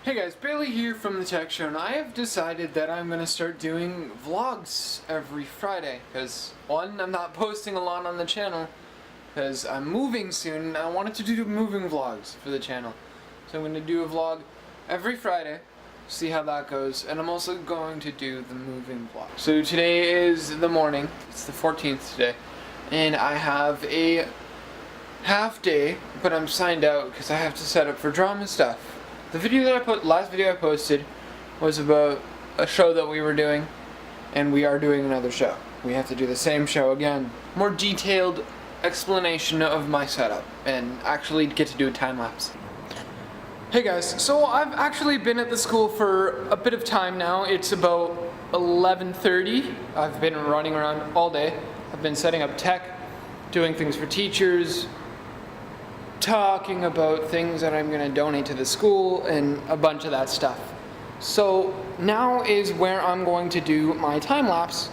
Hey guys, Bailey here from The Tech Show, and I have decided that I'm going to start doing vlogs every Friday, because one, I'm not posting a lot on the channel, because I'm moving soon, and I wanted to do moving vlogs for the channel. So I'm going to do a vlog every Friday, see how that goes, and I'm also going to do the moving vlog. So today is the morning, it's the 14th today, and I have a half day, but I'm signed out because I have to set up for drama stuff. The video that last video I posted was about a show that we were doing, and we are doing another show. We have to do the same show again. More detailed explanation of my setup, and actually get to do a time lapse. Hey guys, so I've actually been at the school for a bit of time now. It's about 11:30. I've been running around all day. I've been setting up tech, doing things for teachers, talking about things that I'm going to donate to the school, and a bunch of that stuff. So now is where I'm going to do my time lapse.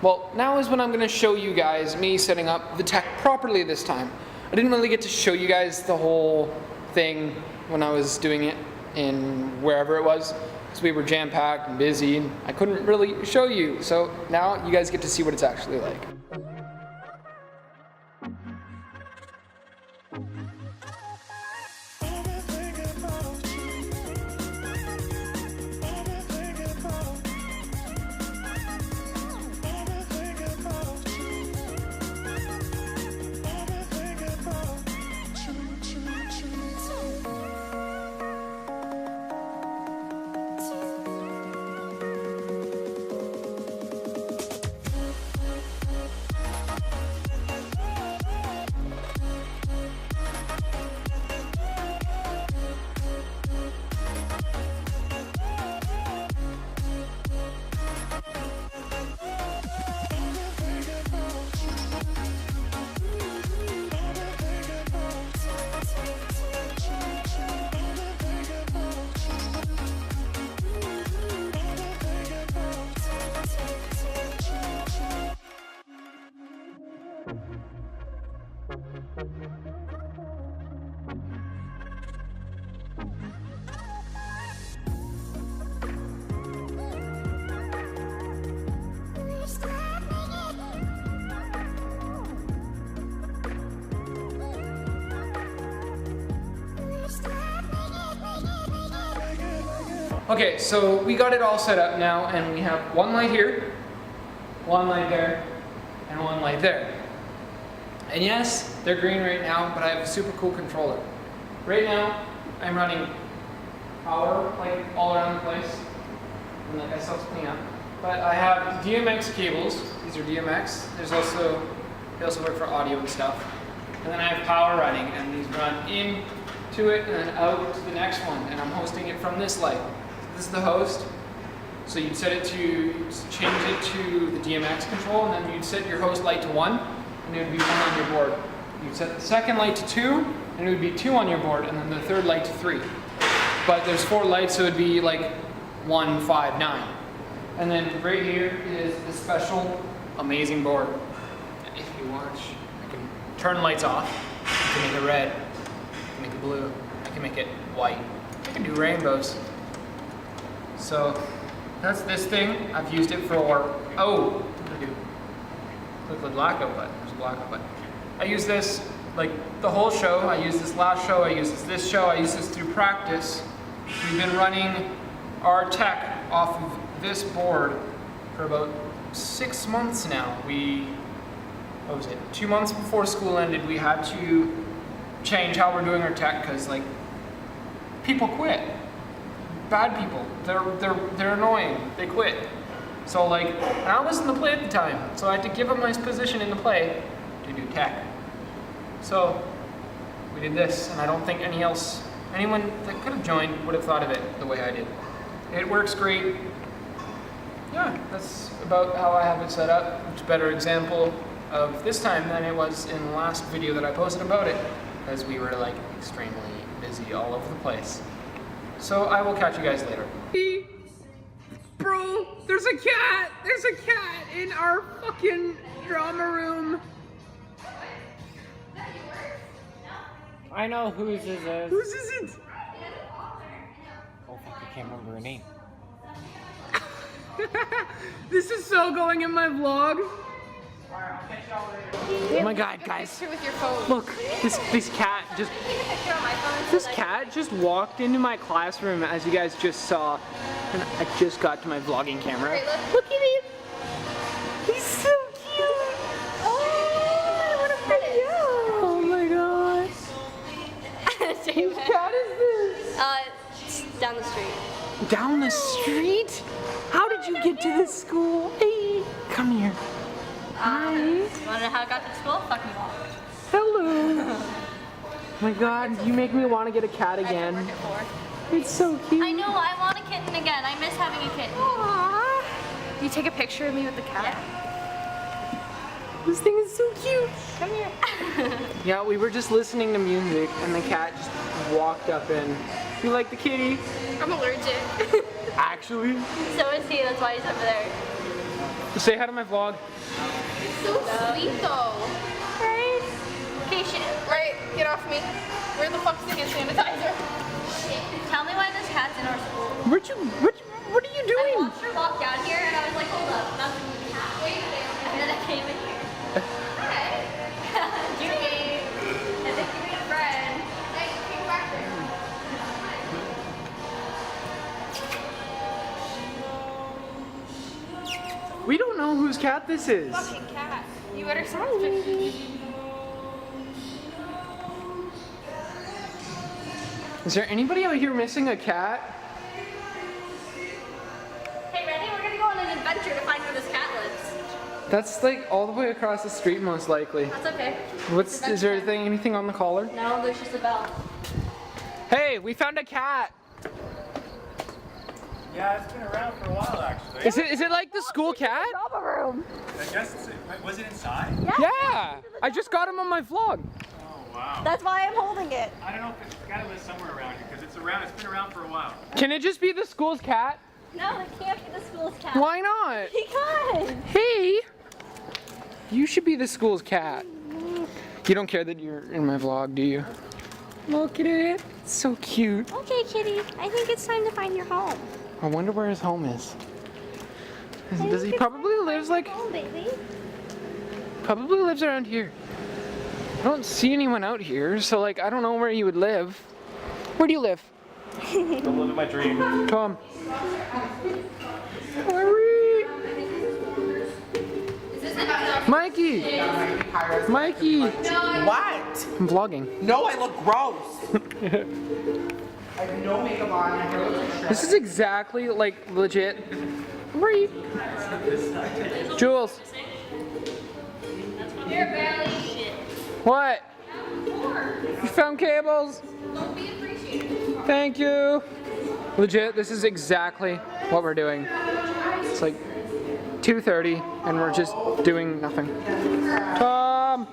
Well, now is when I'm going to show you guys me setting up the tech properly this time. I didn't really get to show you guys the whole thing when I was doing it in wherever it was, because we were jam-packed and busy, and I couldn't really show you. So now you guys get to see what it's actually like. Okay, so we got it all set up now, and we have one light here, one light there, and one light there. And yes, they're green right now, but I have a super cool controller. Right now, I'm running power like all around the place, and like I still have to clean up. But I have DMX cables. These are DMX. They also work for audio and stuff. And then I have power running, and these run in to it and then out to the next one. And I'm hosting it from this light. This is the host. So you'd set it to change it to the DMX control, and then you'd set your host light to 1, and it would be 1 on your board. You'd set the second light to 2, and it would be 2 on your board, and then the third light to 3. But there's 4 lights, so it'd be like 1, 5, 9. And then right here is the special, amazing board. If you watch, I can turn lights off. I can make it red. I can make it blue. I can make it white. I can do rainbows. So that's this thing. I've used it for, what did I do? Liquid blackout button. There's a blackout button. I use this like the whole show. I use this last show. I use this show. I use this through practice. We've been running our tech off of this board for about 6 months now. What was it? 2 months before school ended, we had to change how we're doing our tech because like people quit. Bad people. They're annoying. They quit. So like, and I was in the play at the time, so I had to give up my position in the play to do tech. So we did this, and I don't think anyone that could have joined would have thought of it the way I did. It works great. Yeah, that's about how I have it set up. It's a better example of this time than it was in the last video that I posted about it, because we were like extremely busy all over the place. So I will catch you guys later. Bro, there's a cat! There's a cat in our fucking drama room. I know whose is this. Whose is it? Oh fuck, I can't remember her name. This is so going in my vlog. Oh my god, guys. Picture with your phone. Look, this cat just Picture on my phone. this cat just walked into my classroom, as you guys just saw, and I just got to my vlogging camera. Wait, look. Look at him. He's so cute. Oh, what a pretty. Oh my god. Whose cat is this? It's down the street. Down the street? How did you get to this school? Hey, come here. Hi. Wanna know how I got to school? Fucking walked. Hello. My god, you make me want to get a cat again. Work it for. It's so cute. I know, I want a kitten again. I miss having a kitten. Aww. You take a picture of me with the cat? This thing is so cute. Come here. Yeah, we were just listening to music and the cat just walked up in. You like the kitty? I'm allergic. Actually. So is he, that's why he's over there. Say hi to my vlog. So sweet though. Right? Okay, shit. Right, get off me. Where the fuck's the hand sanitizer? Shit. Tell me why this cat's in our school. What are you I doing? watched her walk down here and I was like, hold up, that's a cat. Wait a minute. And then I came in here. Hi. Judy. And then give me a friend. Hey, came back there. We don't know whose cat this is. Fucking cat. You better stop picking. Is there anybody out here missing a cat? Hey, ready? We're gonna go on an adventure to find where this cat lives. That's like all the way across the street most likely. That's okay. Is there anything on the collar? No, there's just a bell. Hey, we found a cat. Yeah, it's been around for a while actually. Is it like the school cat? room. I guess was it inside? Yeah. I just got him on my vlog. Oh wow. That's why I'm holding it. I don't know if it's gotta live somewhere around here because it's been around for a while. Can it just be the school's cat? No, it can't be the school's cat. Why not? Because. Hey, you should be the school's cat. You don't care that you're in my vlog, do you? Look at it. It's so cute. Okay, kitty. I think it's time to find your home. I wonder where his home is. Does he probably lives like Home, baby. probably lives around here? I don't see anyone out here, so like I don't know where he would live. Where do you live? I'm living my dream. Tom. Hurry. Mikey. Mikey. What? I'm vlogging. No, I look gross. I have no makeup on. My hair looks like This is exactly like legit. Where are you? Jules. Your belly. Shit. What? You found cables? Thank you. Legit, this is exactly what we're doing. It's like 2:30 and we're just doing nothing. Tom!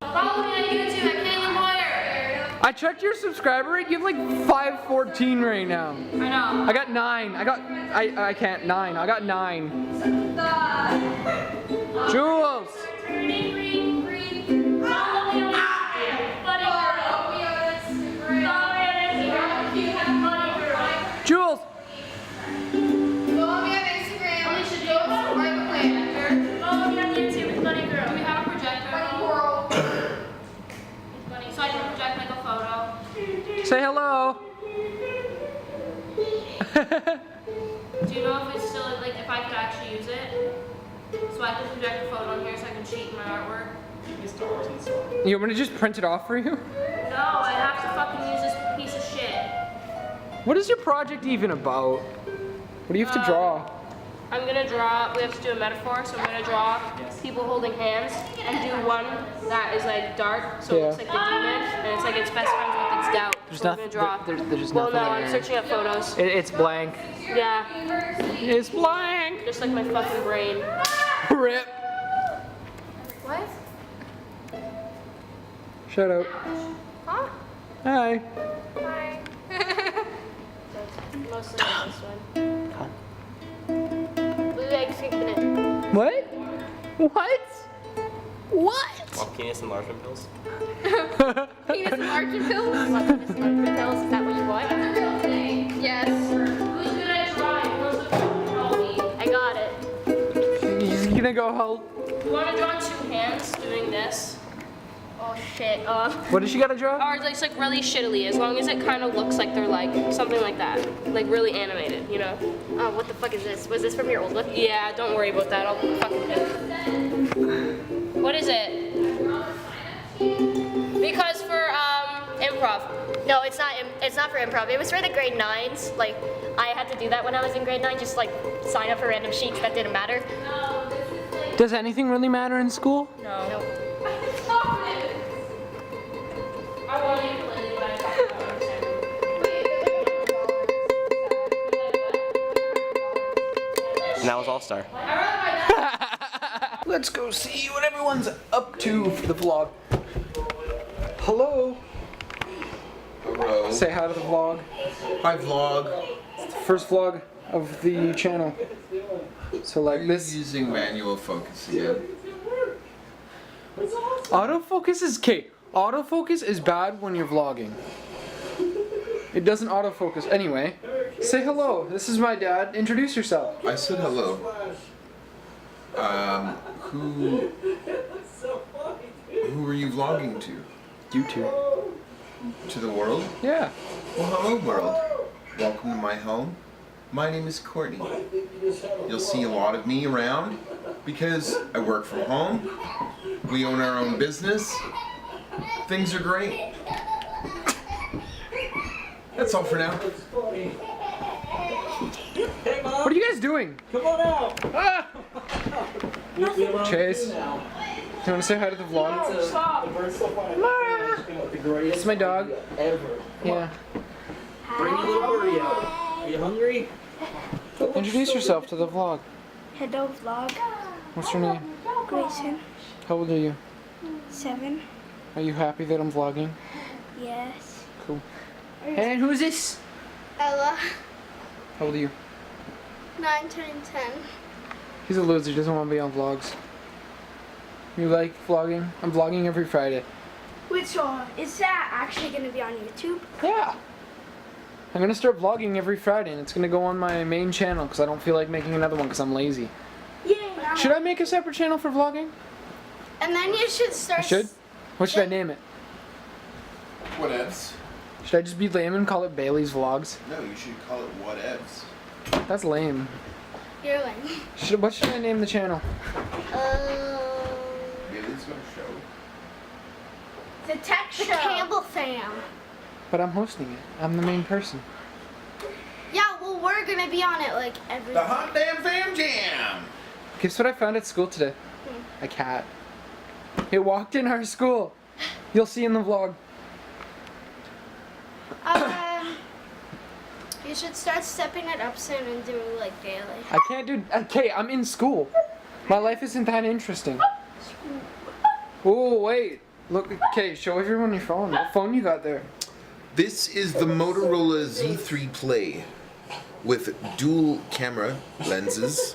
Follow me on YouTube at Caitlin Boyer. I checked your subscriber rate. You have like 514 right now. I know. I got 9. I can't 9. I got 9. Jules! Green. Follow me on Instagram. Funny girl. Follow me on Instagram. Funny girl. Jules! Follow me on Instagram. Alicia Jones, private planner. Follow me on YouTube. It's Funny Girl. Do we have a projector? Funny Coral. It's funny. So I can project like a photo. Say hello! Do you know if it's still like if I could actually use it? So I can project a photo on here so I can cheat in my artwork. You want me to just print it off for you? No, I have to fucking use this piece of shit. What is your project even about? What do you have to draw? I'm gonna draw, we have to do a metaphor, so I'm gonna draw people holding hands and do one that is like dark, so it looks like the demon, and it's like its best friend with its doubt. There's so nothing. we're gonna draw. There's just Well, nothing no, in I'm there. searching up photos. It's blank. Yeah, It's blank. just like my fucking brain. Rip. What? Shout out. Huh? Hi. Hi. Mostly this one. Blue egg chicken. What? What? What? Well, penis enlargement pills. Penis enlargement pills? Pills, is that what you want? That's a real thing. Yes. Who's good at drawing? Who's the help me? I got it. He's gonna go help. You want to draw two hands doing this? Oh shit. What does she gotta draw? Or it's like really shittily, as long as it kind of looks like they're like something like that, like really animated, you know? What the fuck is this? Was this from your old book? Yeah, don't worry about that. I'll fucking hit it. What is it? Because for improv. No, it's not. It's not for improv. It was for the grade 9s. Like, I had to do that when I was in grade 9. Just like sign up for random sheets that didn't matter. Does anything really matter in school? No. Nope. I want ukulele, but I don't understand. And that was All Star. Let's go see what everyone's up to for the vlog. Hello. Hello. Say hi to the vlog. Hi vlog. It's the first vlog of the channel. So like this. Using manual focus again. Autofocus is okay. Autofocus is bad when you're vlogging. It doesn't autofocus. Anyway, say hello. This is my dad. Introduce yourself. I said hello. Who are you vlogging to? YouTube. To the world? Yeah. Well, hello world. Welcome to my home. My name is Courtney. You'll see a lot of me around because I work from home. We own our own business. Things are great. That's all for now. What are you guys doing? Come on out! Ah! Chase. Now. Do you want to say hi to the vlog? The bird's so funny. The greatest It's my dog. ever. Yeah. Bring your little birdie out. Are you hungry? Introduce yourself to the vlog. Hello vlog, What's your name? Grayson, How old are you? 7, Are you happy that I'm vlogging? yes. Cool. And who's this? Ella, How old are you? 9 turning 10. He's a loser, he doesn't want to be on vlogs. You like vlogging? I'm vlogging every Friday. Wait, so is that actually going to be on YouTube? Yeah. I'm gonna start vlogging every Friday and it's gonna go on my main channel because I don't feel like making another one because I'm lazy. Yeah. Should I make a separate channel for vlogging? And then you should start. I should? What should I name it? Whatevs. Should I just be lame and call it Bailey's Vlogs? No, you should call it whatevs. That's lame. You're lame. What should I name the channel? Bailey's got a show. The Tech Show. The Campbell Fam. But I'm hosting it. I'm the main person. Yeah, well, we're gonna be on it like every. The Hot Damn Fam Jam! Guess what I found at school today? A cat. It walked in our school. You'll see in the vlog. You should start stepping it up soon and doing like daily. I can't do. Okay, I'm in school. My life isn't that interesting. Oh, wait. Look, okay, show everyone your phone. What phone you got there? This is the Motorola Z3 Play with dual camera lenses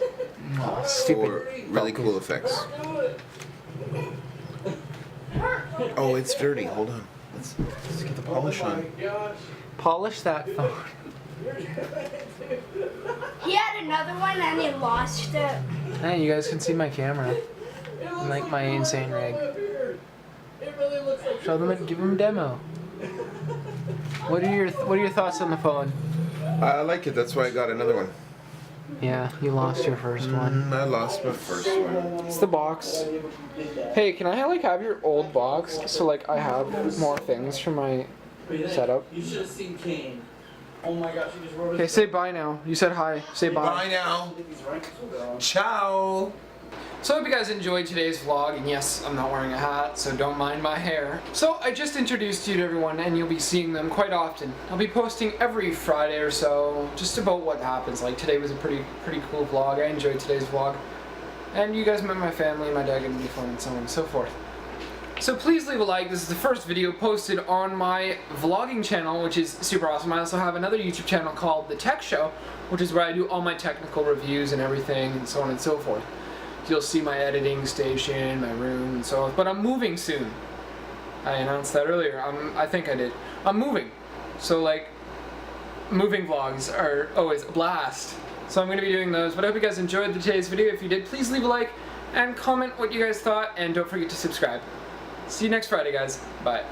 for really cool effects. Oh, it's dirty. Hold on. Let's get the polish on. Polish that phone. He had another one and he lost it. Hey, you guys can see my camera. Like my insane rig. Show them, give them a demo. What are your thoughts on the phone? I like it. That's why I got another one. Yeah, you lost your first one. I lost my first one. It's the box. Hey, can I have your old box so like I have more things for my setup? You should have seen Kane. Oh my gosh, he just wrote Okay, say bye now. You said hi. Say bye. Bye now. Ciao. So I hope you guys enjoyed today's vlog, and yes, I'm not wearing a hat, so don't mind my hair. So I just introduced you to everyone, and you'll be seeing them quite often. I'll be posting every Friday or so, just about what happens. Like today was a pretty cool vlog. I enjoyed today's vlog. And you guys met my family, my dad gave me fun, and so on and so forth. So please leave a like. This is the first video posted on my vlogging channel, which is super awesome. I also have another YouTube channel called The Tech Show, which is where I do all my technical reviews and everything, and so on and so forth. You'll see my editing station, my room, and so on. But I'm moving soon. I announced that earlier. I think I did. I'm moving. So like, moving vlogs are always a blast. So I'm going to be doing those, but I hope you guys enjoyed today's video. If you did, please leave a like and comment what you guys thought, and don't forget to subscribe. See you next Friday, guys. Bye.